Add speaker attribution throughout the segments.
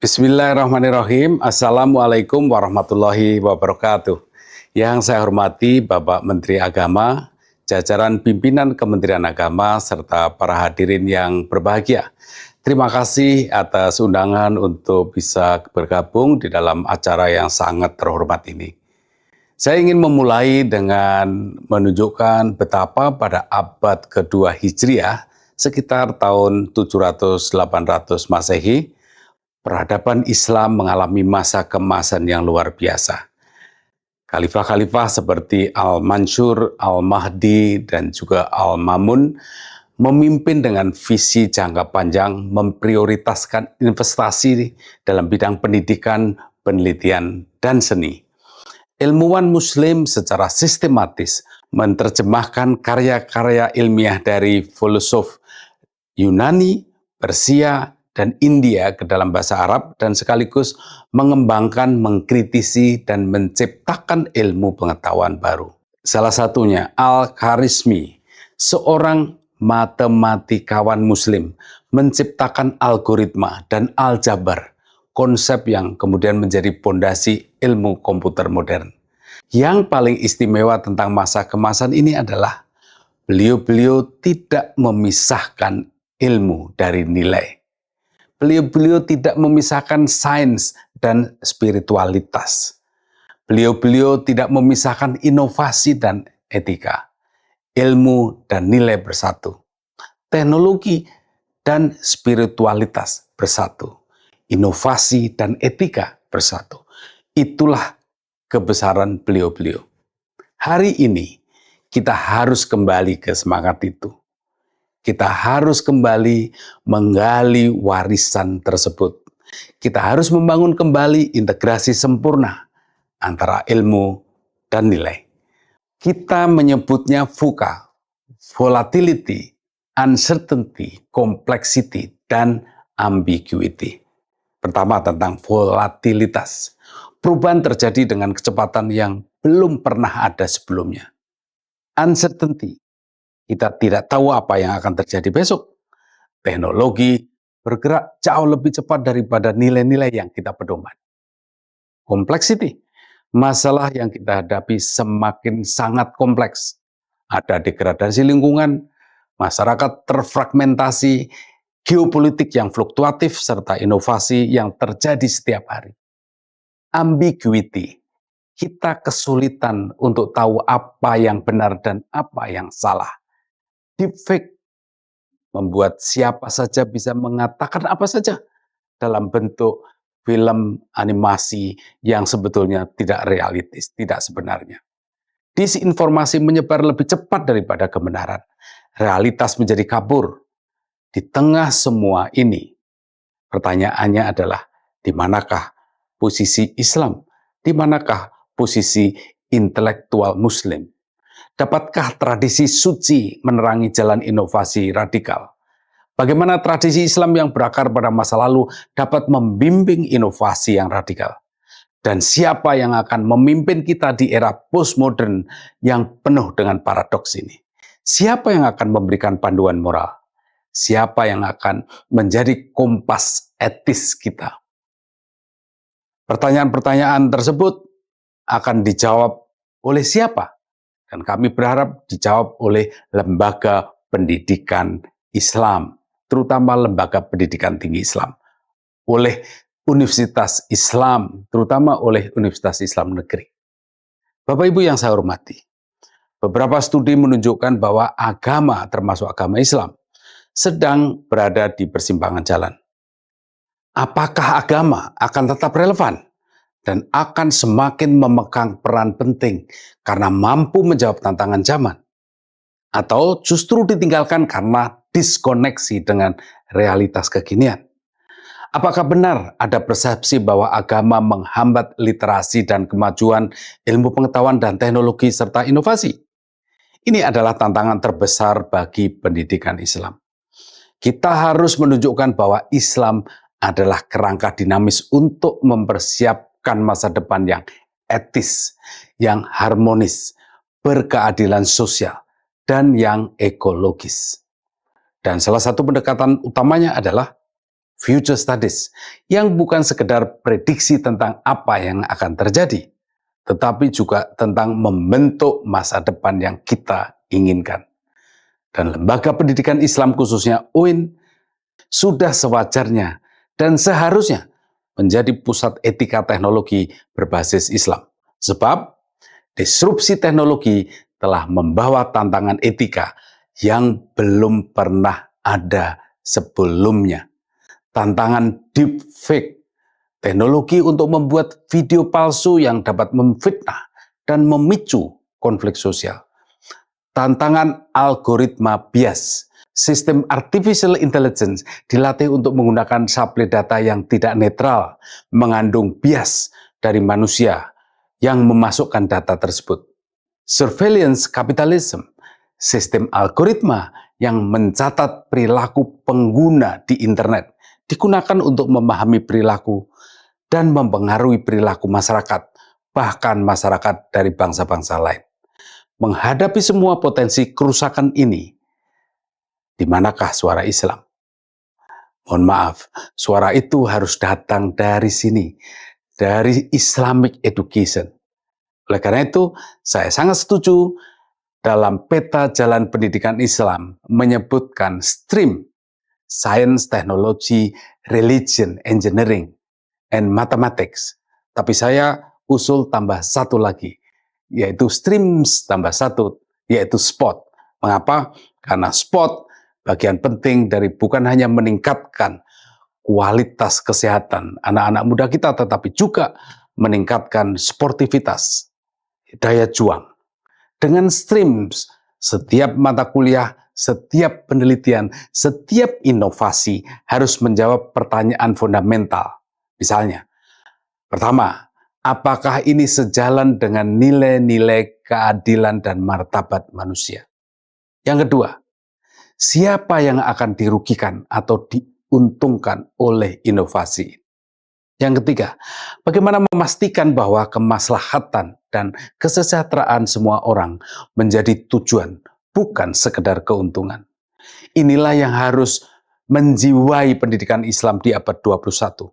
Speaker 1: Bismillahirrahmanirrahim. Assalamualaikum warahmatullahi wabarakatuh. Yang saya hormati Bapak Menteri Agama, jajaran pimpinan Kementerian Agama, serta para hadirin yang berbahagia. Terima kasih atas undangan untuk bisa bergabung di dalam acara yang sangat terhormat ini. Saya ingin memulai dengan menunjukkan betapa pada abad kedua Hijriah, sekitar tahun 700-800 Masehi, peradaban Islam mengalami masa kemasan yang luar biasa. Khalifah-khalifah seperti Al-Mansur, Al-Mahdi, dan juga Al-Mamun memimpin dengan visi jangka panjang, memprioritaskan investasi dalam bidang pendidikan, penelitian, dan seni. Ilmuwan Muslim secara sistematis menerjemahkan karya-karya ilmiah dari filosof Yunani, Persia, dan India ke dalam bahasa Arab dan sekaligus mengembangkan, mengkritisi, dan menciptakan ilmu pengetahuan baru. Salah satunya Al-Khawarizmi, seorang matematikawan Muslim, menciptakan algoritma dan aljabar, konsep yang kemudian menjadi pondasi ilmu komputer modern. Yang paling istimewa tentang masa kemasan ini adalah beliau-beliau tidak memisahkan ilmu dari nilai. Beliau-beliau tidak memisahkan sains dan spiritualitas. Beliau-beliau tidak memisahkan inovasi dan etika. Ilmu dan nilai bersatu. Teknologi dan spiritualitas bersatu. Inovasi dan etika bersatu. Itulah kebesaran beliau-beliau. Hari ini kita harus kembali ke semangat itu. Kita harus kembali menggali warisan tersebut. Kita harus membangun kembali integrasi sempurna antara ilmu dan nilai. Kita menyebutnya VUCA, volatility, uncertainty, complexity, dan ambiguity. Pertama tentang volatilitas. Perubahan terjadi dengan kecepatan yang belum pernah ada sebelumnya. Uncertainty. Kita tidak tahu apa yang akan terjadi besok. Teknologi bergerak jauh lebih cepat daripada nilai-nilai yang kita pedoman. Complexity. Masalah yang kita hadapi semakin sangat kompleks. Ada degradasi lingkungan, masyarakat terfragmentasi, geopolitik yang fluktuatif, serta inovasi yang terjadi setiap hari. Ambiguity. Kita kesulitan untuk tahu apa yang benar dan apa yang salah. Deepfake membuat siapa saja bisa mengatakan apa saja dalam bentuk film animasi yang sebetulnya tidak realistis, tidak sebenarnya. Disinformasi menyebar lebih cepat daripada kebenaran. Realitas menjadi kabur. Di tengah semua ini, pertanyaannya adalah di manakah posisi Islam? Di manakah posisi intelektual Muslim? Dapatkah tradisi suci menerangi jalan inovasi radikal? Bagaimana tradisi Islam yang berakar pada masa lalu dapat membimbing inovasi yang radikal? Dan siapa yang akan memimpin kita di era postmodern yang penuh dengan paradoks ini? Siapa yang akan memberikan panduan moral? Siapa yang akan menjadi kompas etis kita? Pertanyaan-pertanyaan tersebut akan dijawab oleh siapa? Dan kami berharap dijawab oleh lembaga pendidikan Islam, terutama lembaga pendidikan tinggi Islam, oleh Universitas Islam, terutama oleh Universitas Islam Negeri. Bapak Ibu yang saya hormati, beberapa studi menunjukkan bahwa agama, termasuk agama Islam, sedang berada di persimpangan jalan. Apakah agama akan tetap relevan dan akan semakin memegang peran penting karena mampu menjawab tantangan zaman? Atau justru ditinggalkan karena diskoneksi dengan realitas kekinian? Apakah benar ada persepsi bahwa agama menghambat literasi dan kemajuan ilmu pengetahuan dan teknologi serta inovasi? Ini adalah tantangan terbesar bagi pendidikan Islam. Kita harus menunjukkan bahwa Islam adalah kerangka dinamis untuk mempersiapkan masa depan yang etis, yang harmonis, berkeadilan sosial, dan yang ekologis. Dan salah satu pendekatan utamanya adalah future studies, yang bukan sekedar prediksi tentang apa yang akan terjadi, tetapi juga tentang membentuk masa depan yang kita inginkan. Dan lembaga pendidikan Islam khususnya UIN sudah sewajarnya dan seharusnya menjadi pusat etika teknologi berbasis Islam. Sebab disrupsi teknologi telah membawa tantangan etika yang belum pernah ada sebelumnya. Tantangan deepfake, teknologi untuk membuat video palsu yang dapat memfitnah dan memicu konflik sosial. Tantangan algoritma bias, sistem artificial intelligence dilatih untuk menggunakan suplai data yang tidak netral, mengandung bias dari manusia yang memasukkan data tersebut. Surveillance capitalism, sistem algoritma yang mencatat perilaku pengguna di internet, digunakan untuk memahami perilaku dan mempengaruhi perilaku masyarakat, bahkan masyarakat dari bangsa-bangsa lain. Menghadapi semua potensi kerusakan ini, di manakah suara Islam? Mohon maaf, suara itu harus datang dari sini, dari Islamic education. Oleh karena itu, saya sangat setuju dalam peta jalan pendidikan Islam menyebutkan stream Science, Technology, Religion, Engineering, and Mathematics. Tapi saya usul tambah satu lagi, yaitu streams tambah satu, yaitu sport. Mengapa? Karena sport bagian penting dari bukan hanya meningkatkan kualitas kesehatan anak-anak muda kita, tetapi juga meningkatkan sportivitas, daya juang. Dengan streams, setiap mata kuliah, setiap penelitian, setiap inovasi harus menjawab pertanyaan fundamental. Misalnya, pertama, apakah ini sejalan dengan nilai-nilai keadilan dan martabat manusia? Yang kedua, siapa yang akan dirugikan atau diuntungkan oleh inovasi? Yang ketiga, bagaimana memastikan bahwa kemaslahatan dan kesejahteraan semua orang menjadi tujuan, bukan sekedar keuntungan. Inilah yang harus menjiwai pendidikan Islam di abad 21.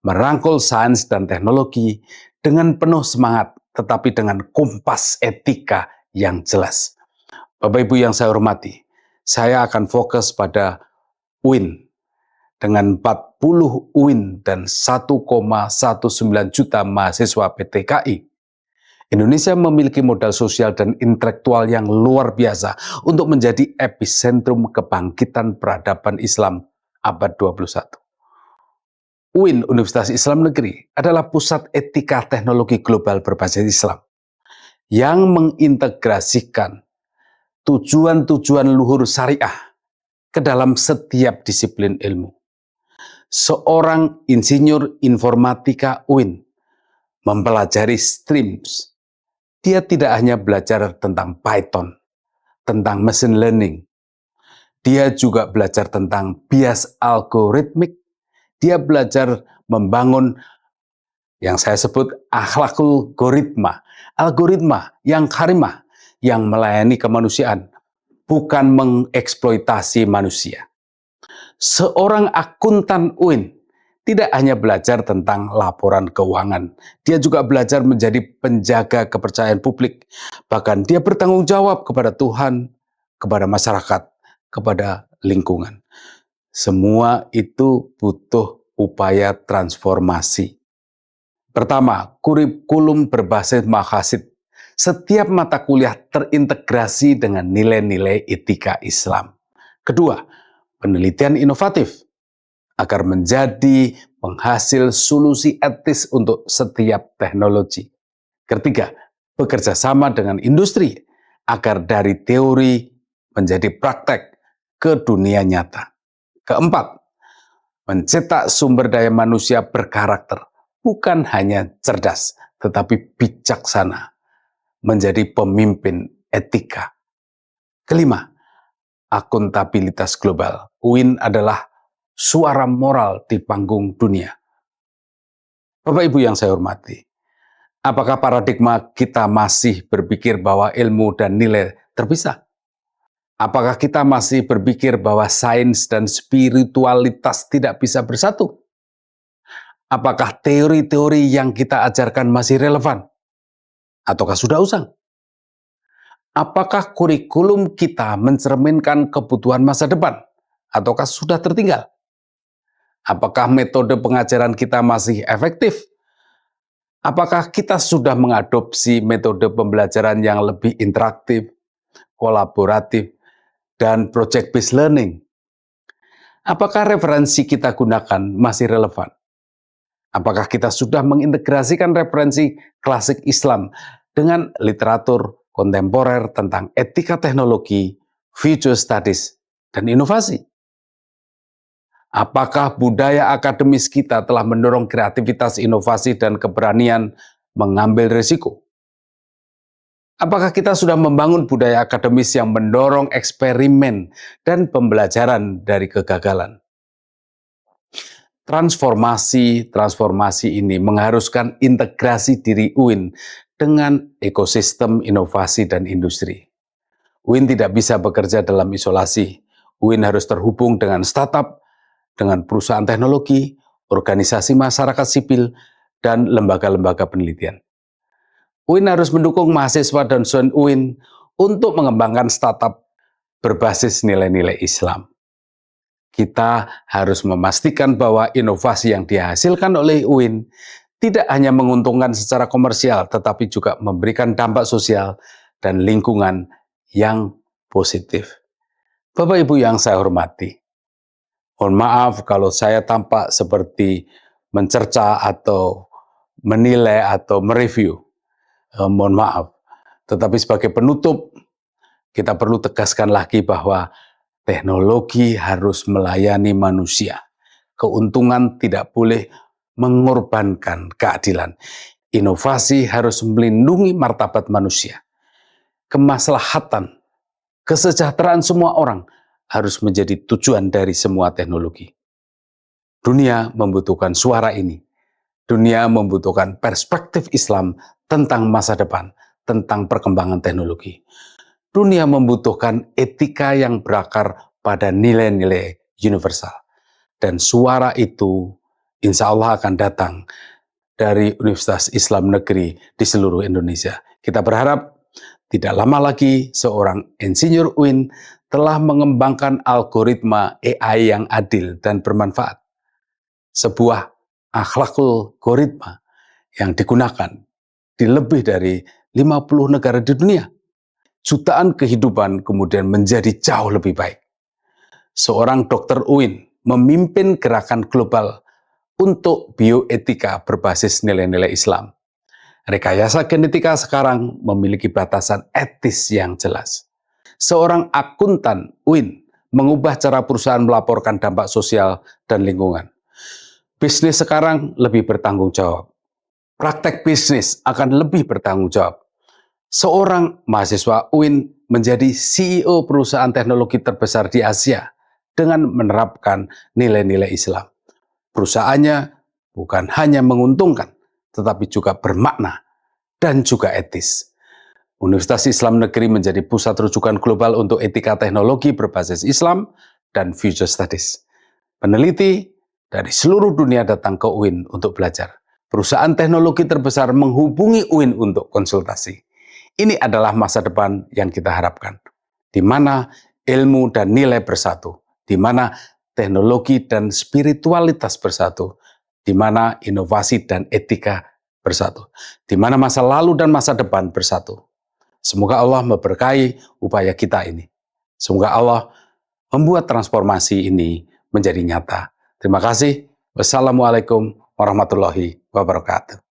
Speaker 1: Merangkul sains dan teknologi dengan penuh semangat, tetapi dengan kompas etika yang jelas. Bapak Ibu yang saya hormati, saya akan fokus pada UIN dengan 40 UIN dan 1,19 juta mahasiswa PTKI. Indonesia memiliki modal sosial dan intelektual yang luar biasa untuk menjadi epicentrum kebangkitan peradaban Islam abad 21. UIN, Universitas Islam Negeri, adalah pusat etika teknologi global berbasis Islam yang mengintegrasikan tujuan-tujuan luhur syariah ke dalam setiap disiplin ilmu. Seorang insinyur informatika UIN mempelajari streams. Dia tidak hanya belajar tentang Python, tentang machine learning. Dia juga belajar tentang bias algoritmik. Dia belajar membangun yang saya sebut akhlakul algoritma. Algoritma yang karimah, yang melayani kemanusiaan, bukan mengeksploitasi manusia. Seorang akuntan UIN tidak hanya belajar tentang laporan keuangan, dia juga belajar menjadi penjaga kepercayaan publik. Bahkan dia bertanggung jawab kepada Tuhan, kepada masyarakat, kepada lingkungan. Semua itu butuh upaya transformasi. Pertama, kurikulum berbasis maqasid. Setiap mata kuliah terintegrasi dengan nilai-nilai etika Islam. Kedua, penelitian inovatif agar menjadi penghasil solusi etis untuk setiap teknologi. Ketiga, bekerja sama dengan industri agar dari teori menjadi praktek ke dunia nyata. Keempat, mencetak sumber daya manusia berkarakter, bukan hanya cerdas, tetapi bijaksana, menjadi pemimpin etika. Kelima, akuntabilitas global. UIN adalah suara moral di panggung dunia. Bapak Ibu yang saya hormati, apakah paradigma kita masih berpikir bahwa ilmu dan nilai terpisah? Apakah kita masih berpikir bahwa sains dan spiritualitas tidak bisa bersatu? Apakah teori-teori yang kita ajarkan masih relevan? Ataukah sudah usang? Apakah kurikulum kita mencerminkan kebutuhan masa depan? Ataukah sudah tertinggal? Apakah metode pengajaran kita masih efektif? Apakah kita sudah mengadopsi metode pembelajaran yang lebih interaktif, kolaboratif, dan project-based learning? Apakah referensi kita gunakan masih relevan? Apakah kita sudah mengintegrasikan referensi klasik Islam dengan literatur kontemporer tentang etika teknologi, future studies, dan inovasi? Apakah budaya akademis kita telah mendorong kreativitas, inovasi, dan keberanian mengambil risiko? Apakah kita sudah membangun budaya akademis yang mendorong eksperimen dan pembelajaran dari kegagalan? Transformasi ini mengharuskan integrasi diri UIN dengan ekosistem inovasi dan industri. UIN tidak bisa bekerja dalam isolasi. UIN harus terhubung dengan startup, dengan perusahaan teknologi, organisasi masyarakat sipil, dan lembaga-lembaga penelitian. UIN harus mendukung mahasiswa dan dosen UIN untuk mengembangkan startup berbasis nilai-nilai Islam. Kita harus memastikan bahwa inovasi yang dihasilkan oleh UIN tidak hanya menguntungkan secara komersial, tetapi juga memberikan dampak sosial dan lingkungan yang positif. Bapak Ibu yang saya hormati, mohon maaf kalau saya tampak seperti mencerca atau menilai atau mereview. Mohon maaf. Tetapi sebagai penutup, kita perlu tegaskan lagi bahwa teknologi harus melayani manusia. Keuntungan tidak boleh mengorbankan keadilan. Inovasi harus melindungi martabat manusia. Kemaslahatan, kesejahteraan semua orang harus menjadi tujuan dari semua teknologi. Dunia membutuhkan suara ini. Dunia membutuhkan perspektif Islam tentang masa depan, tentang perkembangan teknologi. Dunia membutuhkan etika yang berakar pada nilai-nilai universal. Dan suara itu insya Allah akan datang dari Universitas Islam Negeri di seluruh Indonesia. Kita berharap tidak lama lagi seorang insinyur UIN telah mengembangkan algoritma AI yang adil dan bermanfaat. Sebuah akhlakul algoritma yang digunakan di lebih dari 50 negara di dunia. Jutaan kehidupan kemudian menjadi jauh lebih baik. Seorang dokter UIN memimpin gerakan global untuk bioetika berbasis nilai-nilai Islam. Rekayasa genetika sekarang memiliki batasan etis yang jelas. Seorang akuntan UIN mengubah cara perusahaan melaporkan dampak sosial dan lingkungan. Bisnis sekarang lebih bertanggung jawab. Praktek bisnis akan lebih bertanggung jawab. Seorang mahasiswa UIN menjadi CEO perusahaan teknologi terbesar di Asia dengan menerapkan nilai-nilai Islam. Perusahaannya bukan hanya menguntungkan, tetapi juga bermakna dan juga etis. Universitas Islam Negeri menjadi pusat rujukan global untuk etika teknologi berbasis Islam dan future studies. Peneliti dari seluruh dunia datang ke UIN untuk belajar. Perusahaan teknologi terbesar menghubungi UIN untuk konsultasi. Ini adalah masa depan yang kita harapkan, di mana ilmu dan nilai bersatu, di mana teknologi dan spiritualitas bersatu, di mana inovasi dan etika bersatu, di mana masa lalu dan masa depan bersatu. Semoga Allah memberkahi upaya kita ini. Semoga Allah membuat transformasi ini menjadi nyata. Terima kasih. Wassalamualaikum warahmatullahi wabarakatuh.